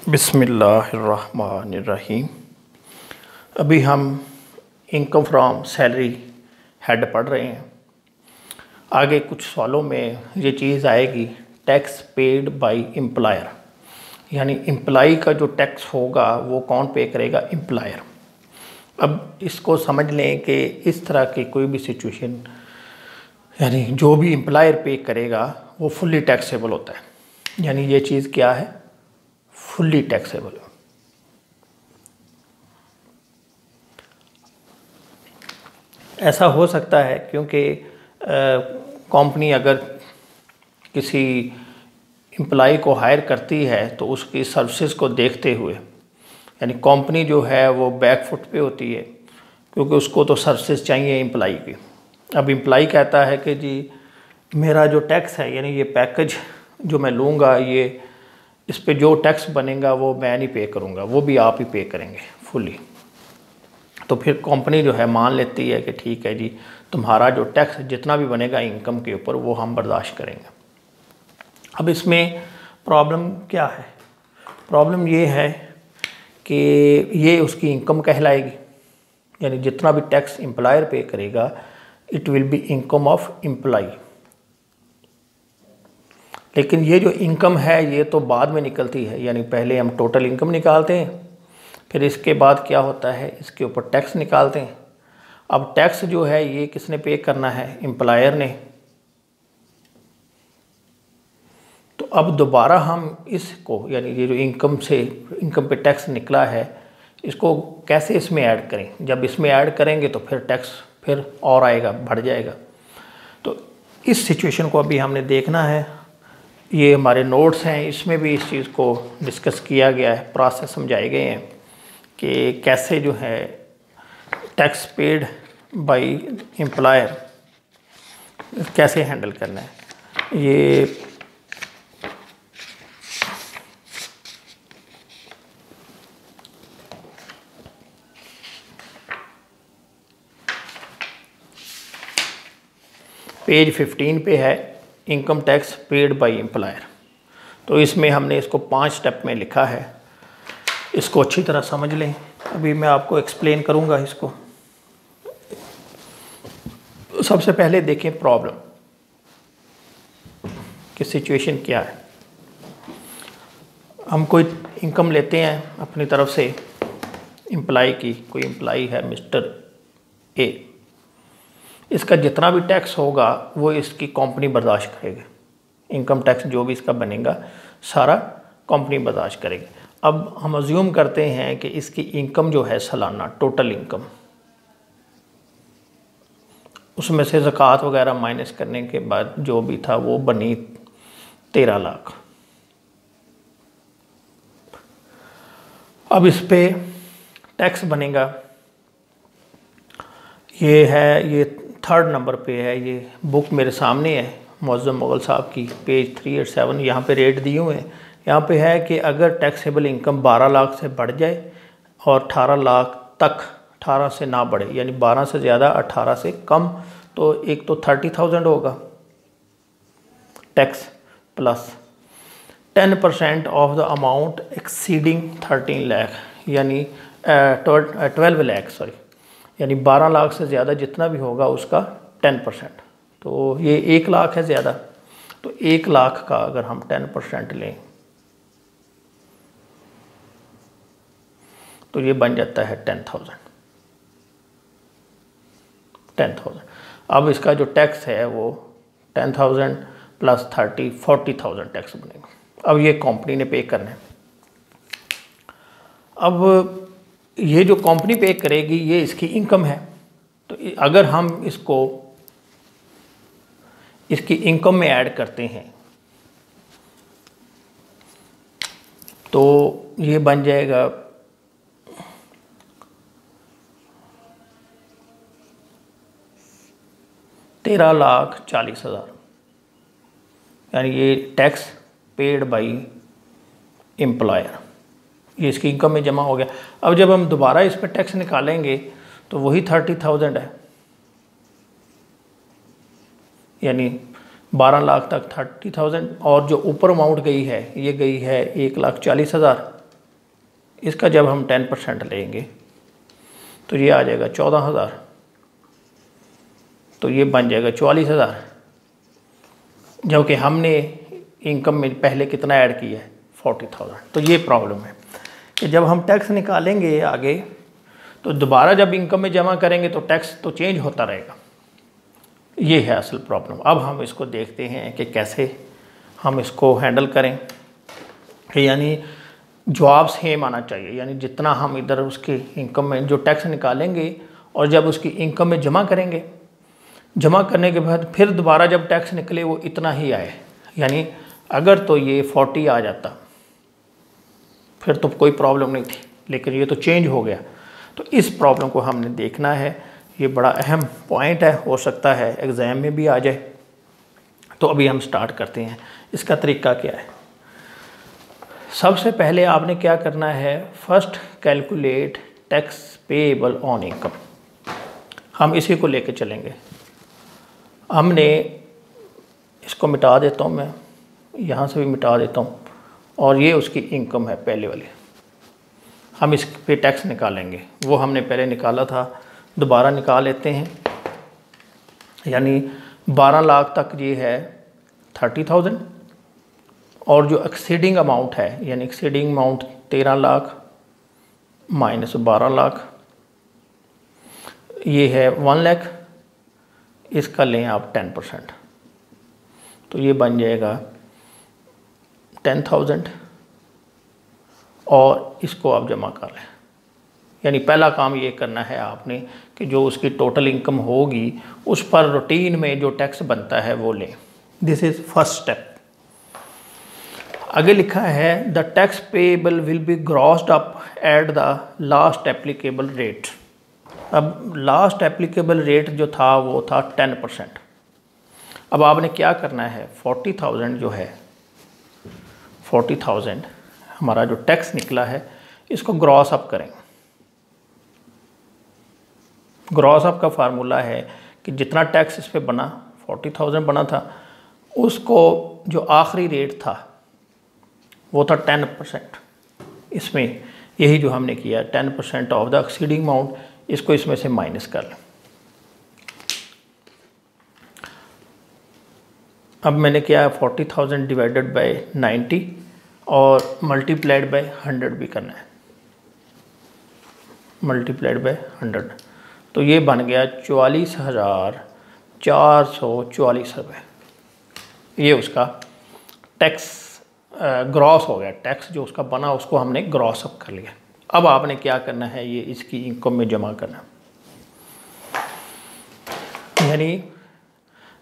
बिस्मिल्लाहिर्रहमानिर्रहीम। अभी हम इनकम फ्रॉम सैलरी हेड पढ़ रहे हैं। आगे कुछ सवालों में ये चीज़ आएगी, टैक्स पेड बाय एम्प्लॉयर, यानी एम्प्लॉय का जो टैक्स होगा वो कौन पे करेगा? एम्प्लॉयर। अब इसको समझ लें कि इस तरह की कोई भी सिचुएशन, यानी जो भी एम्प्लॉयर पे करेगा वो फुल्ली टैक्सेबल होता है। यानी ये चीज़ क्या है? Fully taxable. ऐसा हो सकता है क्योंकि कंपनी अगर किसी एम्प्लॉय को हायर करती है तो उसकी सर्विसेज को देखते हुए, यानी कंपनी जो है वो बैक फुट पे होती है क्योंकि उसको तो सर्विसेज चाहिए एम्प्लॉय की। अब एम्प्लॉय कहता है कि जी मेरा जो टैक्स है, यानी ये पैकेज जो मैं लूँगा, ये इस पे जो टैक्स बनेगा वो मैं नहीं पे करूँगा, वो भी आप ही पे करेंगे फुल्ली। तो फिर कंपनी जो है मान लेती है कि ठीक है जी, तुम्हारा जो टैक्स जितना भी बनेगा इनकम के ऊपर वो हम बर्दाश्त करेंगे। अब इसमें प्रॉब्लम क्या है? प्रॉब्लम ये है कि ये उसकी इनकम कहलाएगी, यानी जितना भी टैक्स एम्प्लॉयर पे करेगा it will be income of employ. लेकिन ये जो इनकम है ये तो बाद में निकलती है, यानी पहले हम टोटल इनकम निकालते हैं, फिर इसके बाद क्या होता है, इसके ऊपर टैक्स निकालते हैं। अब टैक्स जो है ये किसने पे करना है? एम्प्लॉयर ने। तो अब दोबारा हम इसको, यानी ये जो इनकम पे टैक्स निकला है, इसको कैसे इसमें ऐड करें? जब इसमें ऐड करेंगे तो फिर टैक्स फिर और आएगा, बढ़ जाएगा। तो इस सिचुएशन को अभी हमने देखना है। ये हमारे नोट्स हैं, इसमें भी इस चीज़ को डिस्कस किया गया है, प्रोसेस समझाए गए हैं कि कैसे जो है टैक्स पेड बाय एम्प्लॉयर कैसे हैंडल करना है। ये पेज 15 पे है, income tax paid by employer. तो इसमें हमने इसको 5 स्टेप में लिखा है, इसको अच्छी तरह समझ लें। अभी मैं आपको एक्सप्लेन करूंगा इसको। सबसे पहले देखें प्रॉब्लम कि सिचुएशन क्या है। हम कोई इनकम लेते हैं अपनी तरफ से एम्प्लॉय की, कोई एम्प्लॉय है मिस्टर ए, इसका जितना भी टैक्स होगा वो इसकी कंपनी बर्दाश्त करेगी। इनकम टैक्स जो भी इसका बनेगा सारा कंपनी बर्दाश्त करेगी। अब हम अज्यूम करते हैं कि इसकी इनकम जो है सालाना टोटल इनकम, उसमें से ज़कात वगैरह माइनस करने के बाद जो भी था वो बनी 13 लाख। अब इस पे टैक्स बनेगा, ये है, ये 3rd नंबर पे है, ये बुक मेरे सामने है मुअज़्ज़म मुग़ल साहब की, पेज 387। यहाँ पे रेट दिए हुए हैं। यहाँ पे है कि अगर टैक्सेबल इनकम 12 लाख से बढ़ जाए और 18 लाख तक, 18 से ना बढ़े, यानी 12 से ज़्यादा 18 से कम, तो एक तो 30,000 होगा tax, plus 10% of the amount exceeding 13 lakh, यानी 12 लाख, सॉरी, यानी 12 लाख से ज़्यादा जितना भी होगा उसका 10%। तो ये 1 लाख है ज़्यादा, तो 1 लाख का अगर हम 10% लें तो ये बन जाता है 10,000। अब इसका जो टैक्स है वो 10,000 प्लस 30, 40,000 टैक्स बनेगा। अब ये कंपनी ने पे करना है। अब ये जो कंपनी पे करेगी ये इसकी इनकम है, तो अगर हम इसको इसकी इनकम में ऐड करते हैं तो ये बन जाएगा 13,40,000, यानी ये टैक्स पेड बाय एम्प्लॉयर, ये इसकी इनकम में जमा हो गया। अब जब हम दोबारा इस पर टैक्स निकालेंगे तो वही 30,000 है, यानी 12 लाख तक 30,000, और जो ऊपर अमाउंट गई है ये गई है 1,40,000, इसका जब हम 10% लेंगे तो ये आ जाएगा 14,000, तो ये बन जाएगा 44,000, जबकि हमने इनकम में पहले कितना ऐड किया है 40,000। तो ये प्रॉब्लम है कि जब हम टैक्स निकालेंगे आगे तो दोबारा जब इनकम में जमा करेंगे तो टैक्स तो चेंज होता रहेगा। ये है असल प्रॉब्लम। अब हम इसको देखते हैं कि कैसे हम इसको हैंडल करें कि यानी जवाब सेम आना चाहिए, यानी जितना हम इधर उसके इनकम में जो टैक्स निकालेंगे और जब उसकी इनकम में जमा करेंगे, जमा करने के बाद फिर दोबारा जब टैक्स निकले वो इतना ही आए। यानी अगर तो ये 40 आ जाता फिर तो कोई प्रॉब्लम नहीं थी, लेकिन ये तो चेंज हो गया। तो इस प्रॉब्लम को हमने देखना है। ये बड़ा अहम पॉइंट है, हो सकता है एग्ज़ाम में भी आ जाए। तो अभी हम स्टार्ट करते हैं। इसका तरीका क्या है? सबसे पहले आपने क्या करना है, first calculate tax payable on income. हम इसी को लेके चलेंगे। हमने इसको मिटा देता हूँ, मैं यहाँ से भी मिटा देता हूँ, और ये उसकी इनकम है पहले वाली। हम इस पे टैक्स निकालेंगे, वो हमने पहले निकाला था, दोबारा निकाल लेते हैं। यानी 12 लाख तक ये है 30,000, और जो एक्सीडिंग अमाउंट है, यानी exceeding amount 13 lakh minus 12 lakh, ये है 1 लाख। इसका लें आप 10%, तो ये बन जाएगा 10,000, और इसको आप जमा कर लें। यानी पहला काम ये करना है आपने कि जो उसकी टोटल इनकम होगी उस पर रूटीन में जो टैक्स बनता है वो लें। This is first step. आगे लिखा है the tax payable will be ग्रॉस्ड up at the last applicable rate. अब लास्ट एप्लीकेबल रेट जो था वो था 10%। अब आपने क्या करना है, 40,000 जो है, 40,000 हमारा जो टैक्स निकला है, इसको ग्रॉस अप करें। ग्रॉस अप का फार्मूला है कि जितना टैक्स इस पे बना, 40,000 बना था, उसको जो आखिरी रेट था वो था 10%। इसमें यही जो हमने किया, 10% ऑफ द एक्सीडिंग अमाउंट, इसको इसमें से माइनस कर लें। अब मैंने किया 40,000 डिवाइडेड बाय 90 और मल्टीप्लाइड बाय 100 भी करना है, मल्टीप्लाइड बाय 100। तो ये बन गया 44,444 रुपये। ये उसका टैक्स ग्रॉस हो गया। टैक्स जो उसका बना उसको हमने ग्रॉस अप कर लिया। अब आपने क्या करना है, ये इसकी इनकम में जमा करना। यानी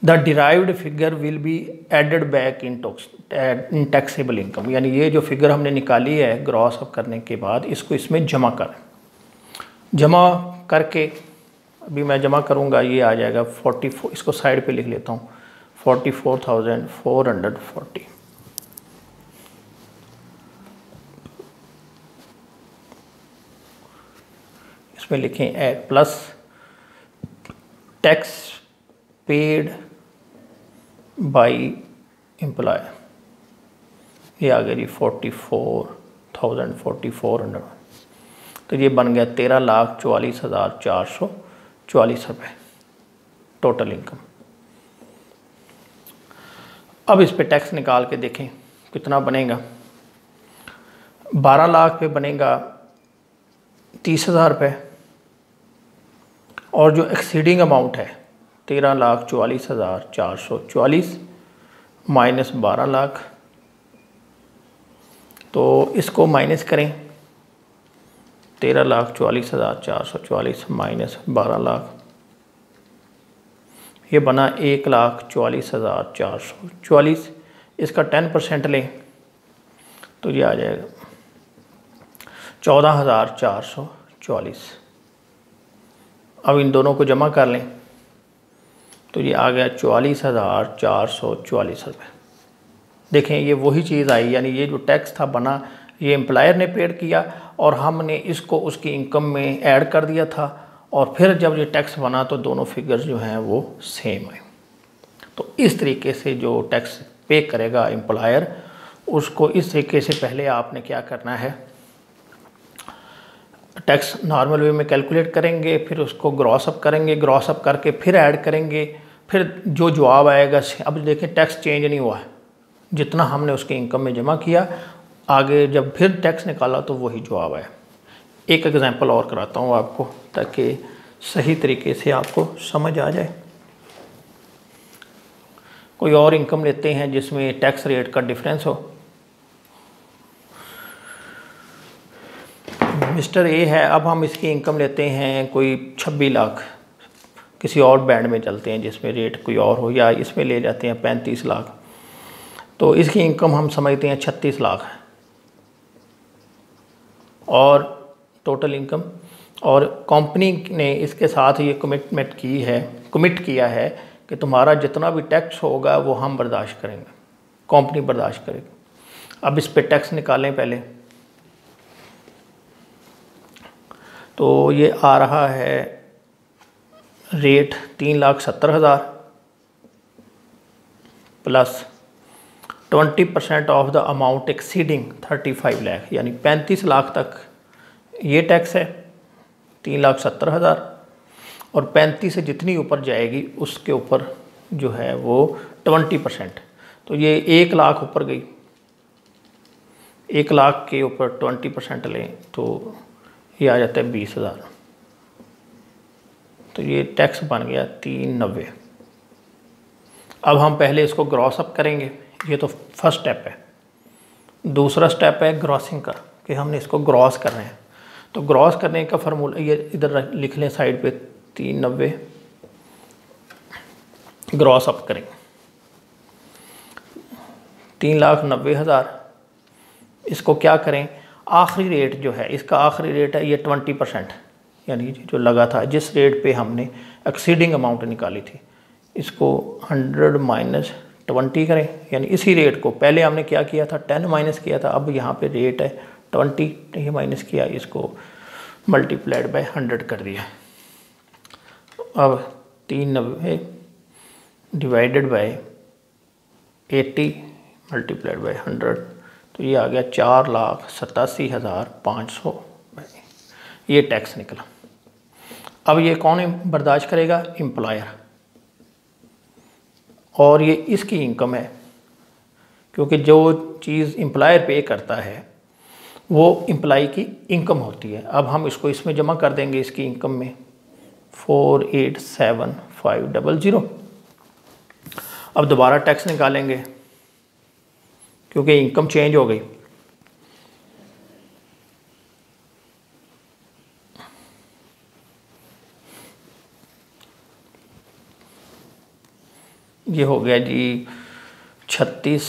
the derived figure will be added back in taxable income. यानी ये जो फिगर हमने निकाली है ग्रॉस अप करने के बाद, इसको इसमें जमा करें। जमा करके अभी मैं जमा करूँगा, ये आ जाएगा 44। इसको साइड पे लिख लेता हूँ, 44,440। इसमें लिखें add plus tax paid by employer. ये आ गया जी 44,400। तो ये बन गया 13,44,444 रुपये टोटल इनकम। अब इस पे टैक्स निकाल के देखें कितना बनेगा। 12 लाख पे बनेगा 30,000 रुपये, और जो एक्सीडिंग अमाउंट है 13,44,444 माइनस 12 लाख, तो इसको माइनस करें। 13,44,444 माइनस 12 लाख, ये बना 1,44,444। इसका 10% लें तो ये आ जाएगा 14,444। अब इन दोनों को जमा कर लें तो ये आ गया 44,444 रुपये। देखें ये वही चीज़ आई, यानी ये जो टैक्स था बना, ये एम्प्लॉयर ने पेड किया और हमने इसको उसकी इनकम में ऐड कर दिया था, और फिर जब ये टैक्स बना तो दोनों फिगर्स जो हैं वो सेम आए। तो इस तरीके से जो टैक्स पे करेगा एम्प्लॉयर, उसको इस तरीके से पहले आपने क्या करना है, टैक्स नॉर्मल वे में कैलकुलेट करेंगे, फिर उसको ग्रॉस अप करेंगे, ग्रॉस अप करके फिर ऐड करेंगे, फिर जो जवाब आएगा। अब देखें टैक्स चेंज नहीं हुआ है, जितना हमने उसके इनकम में जमा किया आगे जब फिर टैक्स निकाला तो वही जवाब आया। एक एग्जांपल और कराता हूँ आपको ताकि सही तरीके से आपको समझ आ जाए। कोई और इनकम लेते हैं जिसमें टैक्स रेट का डिफरेंस हो। मिस्टर ए है, अब हम इसकी इनकम लेते हैं कोई 26 लाख, किसी और बैंड में चलते हैं जिसमें रेट कोई और हो, या इसमें ले जाते हैं 35 लाख, तो इसकी इनकम हम समझते हैं 36 लाख है और टोटल इनकम। और कंपनी ने इसके साथ ये कमिट किया है कि तुम्हारा जितना भी टैक्स होगा वो हम बर्दाश्त करेंगे, कंपनी बर्दाश्त करेगी। अब इस पे टैक्स निकालें पहले, तो ये आ रहा है rate 3,70,000 plus 20% of the amount exceeding 35 lakh, यानी 35 लाख तक ये टैक्स है 3,70,000, और 35 से जितनी ऊपर जाएगी उसके ऊपर जो है वो 20%। तो ये 1 लाख ऊपर गई, 1 लाख के ऊपर 20% लें तो ये आ जाता है 20,000। तो ये टैक्स बन गया 390। अब हम पहले इसको ग्रॉस अप करेंगे, ये तो फर्स्ट स्टेप है। दूसरा स्टेप है ग्रॉसिंग का, कि हमने इसको ग्रॉस कर रहे हैं। तो ग्रॉस करने का फार्मूला ये इधर लिख लें साइड पे, 390 ग्रॉस अप करेंगे 3,90,000। इसको क्या करें, आखिरी रेट जो है इसका आखिरी रेट है ये 20%, यानी जो लगा था जिस रेट पे हमने एक्सीडिंग अमाउंट निकाली थी, इसको 100 माइनस 20 करें, यानी इसी रेट को पहले हमने क्या किया था 10 माइनस किया था, अब यहाँ पे रेट है 20 ये माइनस किया, इसको मल्टीप्लाइड बाय 100 कर दिया। अब 390 डिवाइडेड बाय 80 मल्टीप्लाइड बाय 100, तो ये आ गया 4,87,500 ये टैक्स निकला। अब ये कौन बर्दाश्त करेगा, एम्प्लॉयर, और ये इसकी इनकम है, क्योंकि जो चीज़ एम्प्लॉयर पे करता है वो एम्प्लॉय की इनकम होती है। अब हम इसको इसमें जमा कर देंगे इसकी इनकम में 487,500। अब दोबारा टैक्स निकालेंगे क्योंकि इनकम चेंज हो गई। ये हो गया जी 36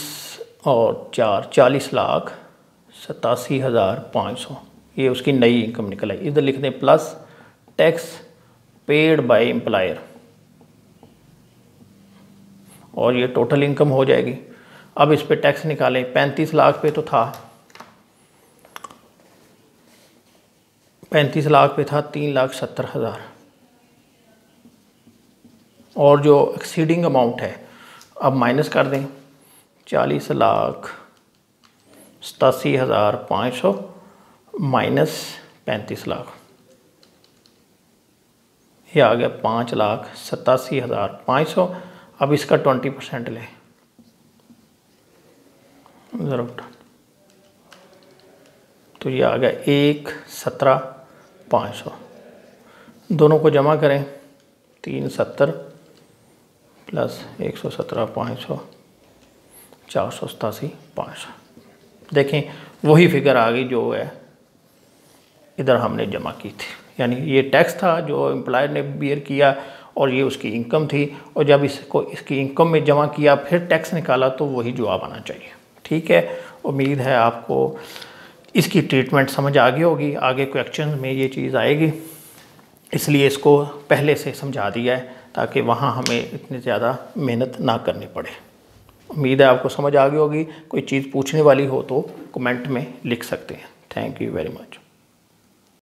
और 4 40,87,500, ये उसकी नई इनकम निकल आई। इधर लिख दें plus tax paid by employer, और ये टोटल इनकम हो जाएगी। अब इस पे टैक्स निकालें, 35 लाख पे तो था 3,70,000, और जो एक्सीडिंग अमाउंट है अब माइनस कर दें 40,87,500 माइनस 35 लाख, ये आ गया 5,87,500। अब इसका 20% लें, तो ये आ गया 1,17,500। दोनों को जमा करें, 370 प्लस 117,500 487,500। देखें वही फिगर आ गई जो है इधर हमने जमा की थी, यानी ये टैक्स था जो एम्प्लॉयर ने बियर किया और ये उसकी इनकम थी, और जब इसको इसकी इनकम में जमा किया फिर टैक्स निकाला तो वही जवाब आना चाहिए। ठीक है, उम्मीद है आपको इसकी ट्रीटमेंट समझ आ गई होगी। आगे क्वेश्चन में ये चीज़ आएगी, इसलिए इसको पहले से समझा दिया है ताकि वहाँ हमें इतनी ज़्यादा मेहनत ना करनी पड़े। उम्मीद है आपको समझ आ गई होगी। कोई चीज़ पूछने वाली हो तो कमेंट में लिख सकते हैं। Thank you very much.